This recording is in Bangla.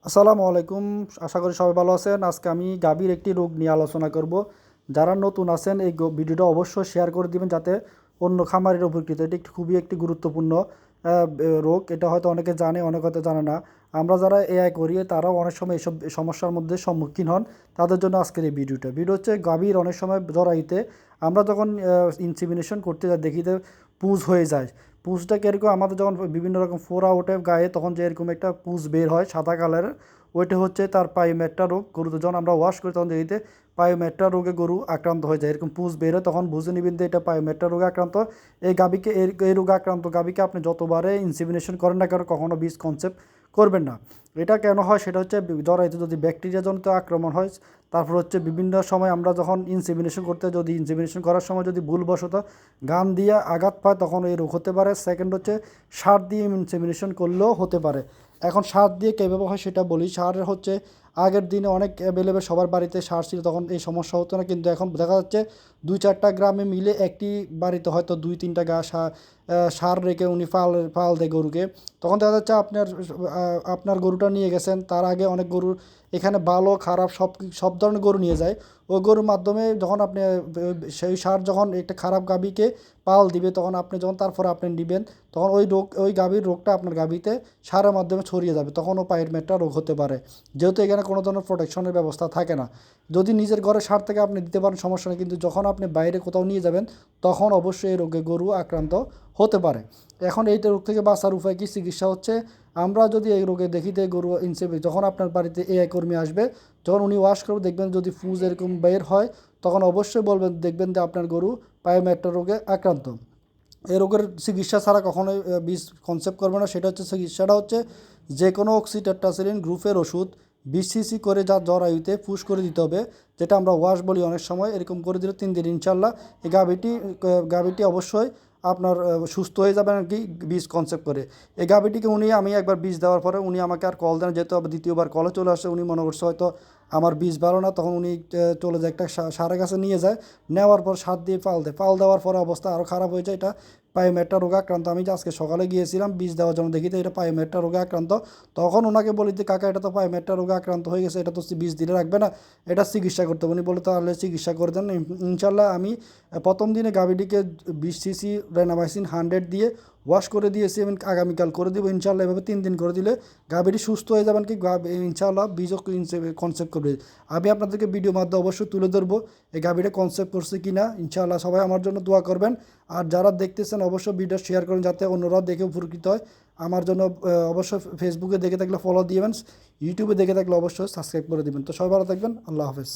আসসালামু আলাইকুম। আশা করি সবাই ভালো আছেন। আজকে আমি গাভীর একটি রোগ নিয়ে আলোচনা করব। যারা নতুন আছেন এই ভিডিওটা অবশ্যই শেয়ার করে দিবেন যাতে অন্য খামারের উপকৃত। এটি খুবই একটি গুরুত্বপূর্ণ রোগ। এটা হয়তো অনেকে জানে, অনেকে হয়তো জানে না। আমরা যারা এআই করি তারাও অনেক সময় এসব সমস্যার মধ্যে সম্মুখীন হন। তাদের জন্য আজকের এই ভিডিও হচ্ছে গাভীর অনেক সময় জরায়ুতে আমরা যখন ইনসেমিনেশন করতে যাই দেখিতে পুঁজ হয়ে যায়। পুঁজটা কীরকম, আমাদের যখন বিভিন্ন রকম ফোড়া ওঠে গায়ে তখন যে এরকম একটা পুঁজ বের হয় সাদা কালারের, ওইটা হচ্ছে তার পায়োমেট্রা রোগ। গরুতে যখন আমরা ওয়াশ করি তখন দেখিতে পায়োমেট্রা রোগে গরু আক্রান্ত হয়ে যায়। এরকম পুঁজ বের হয় তখন বুঝে নিবেন যে এটা পায়োমেট্রা রোগে আক্রান্ত। এই গাভীকে এই রোগে আক্রান্ত গাভীকে আপনি যতবারে ইনসেমিনেশন করেন না কেন কখনো বীজ কনসেপ্ট করবেন না। এটা কেন হয় সেটা হচ্ছে জরায়ুতে যদি ব্যাকটেরিয়া জনিত আক্রমণ হয়, তারপর হচ্ছে বিভিন্ন সময় আমরা যখন ইনসেমিনেশন করার সময় যদি ভুলবশত গান দিয়ে আঘাত পায় তখন এই রোগ হতে পারে। সেকেন্ড হচ্ছে সার দিয়ে ইনসেমিনেশন করলেও হতে পারে। এখন সার দিয়ে কীভাবে হয় সেটা বলি। সার হচ্ছে আগের দিনে অনেক অ্যাভেলেবেল, সবার বাড়িতে সার ছিল, তখন এই সমস্যা হতো না। কিন্তু এখন দেখা যাচ্ছে 2-4টা গ্রামে মিলে একটি বাড়িতে হয়তো 2-3টা সার রেখে উনি ফাল দেয় গরুকে। তখন দেখা যাচ্ছে আপনার গরুটা নিয়ে গেছেন, তার আগে অনেক গরুর এখানে ভালো খারাপ সব ধরনের গরু নিয়ে যায়। ওই গরুর মাধ্যমে যখন আপনি সেই সার যখন একটা খারাপ গাভীকে পাল দিবে তখন আপনি যখন তারপরে আপনি নেবেন তখন ওই গাভীর রোগটা আপনার গাভীতে সারের মাধ্যমে ছড়িয়ে যাবে, তখন ও পায়ের মেটটা রোগ হতে পারে। যেহেতু এখানে কোনো ধরনের প্রোটেকশনের ব্যবস্থা থাকে না। যদি নিজের ঘরে সার থেকে আপনি দিতে পারেন সমস্যা নেই, কিন্তু যখন আপনি বাইরে কোথাও নিয়ে যাবেন তখন অবশ্যই এই রোগে গরু আক্রান্ত হতে পারে। এখন এইটা রোগ থেকে বাঁচার উপায় কি? চিকিৎসা হচ্ছে আমরা যদি এই রোগে দেখিতে গরু যখন আপনার বাড়িতে এআই কর্মী আসবে, যখন উনি ওয়াশ করবে দেখবেন যদি ফুজ এরকম বের হয় তখন অবশ্যই দেখবেন যে আপনার গরু পায়োমেট্রা রোগে আক্রান্ত। এই রোগের চিকিৎসা ছাড়া কখনোই বীজ কনসেপ্ট করবে না। সেটা হচ্ছে চিকিৎসাটা হচ্ছে যে কোনো অক্সিটেট্রাসিলিন গ্রুপের ওষুধ 20 সিসি করে যা জরায়ুতে পুশ করে দিতে হবে, যেটা আমরা ওয়াশ বলি অনেক সময়। এরকম করে দিলে 3 দিন ইনশাল্লাহ এই গাভীটি অবশ্যই আপনার সুস্থ হয়ে যাবে আর কি, বীজ কনসেপ্ট করে। এই গাভীটিকে আমি একবার বীজ দেওয়ার পরে উনি আমাকে আর কল দেন, যেহেতু আবার দ্বিতীয়বার কলে চলে আসে। উনি মনে করছে হয়তো আমার বীজ ভালো না, তখন উনি চলে যায় একটা সারের কাছে নিয়ে যায়। নেওয়ার পর সার দিয়ে পাল দেওয়ার পরে অবস্থা আরও খারাপ হয়ে যায়। এটা পায়োমেট্রা রোগে আক্রান্ত। আমি যে আজকে সকালে গিয়েছিলাম বীজ দেওয়ার জন্য, দেখিতে এটা পায়োমেট্রা রোগে আক্রান্ত। তখন ওনাকে বলি যে কাকা এটা তো পায়োমেট্রা রোগে আক্রান্ত হয়ে গেছে, এটা তো বীজ দিলে রাখবে না, এটা চিকিৎসা করতে হবে। উনি বলে তাহলে চিকিৎসা করে দেন। ইনশাল্লাহ আমি প্রথম দিনে গাভীটিকে 20 সিসি রেনামাইসিন 100 দিয়ে ওয়াশ করে দিয়েছি এবং আগামীকাল করে দিব ইনশাল্লাহ। এভাবে 3 দিন করে দিলে গাভীটি সুস্থ হয়ে যাবেন কি ইনশাল্লাহ বীজও কনসেপ্ট করবে। আমি আপনাদেরকে ভিডিও মাধ্যমে অবশ্যই তুলে ধরবো এই গাভীটা কনসেপ্ট করছে কি না। ইনশাল্লাহ সবাই আমার জন্য দোয়া করবেন। আর যারা দেখতেছেন অবশ্যই ভিডিও শেয়ার করেন যাতে অন্যরাও দেখে উপকৃত হয়। আমার জন্য অবশ্যই ফেসবুকে দেখে থাকলে ফলো দিবেন, ইউটিউবে দেখে থাকলে অবশ্যই সাবস্ক্রাইব করে দিবেন। তো সবাই ভালো থাকবেন। আল্লাহ হাফেজ।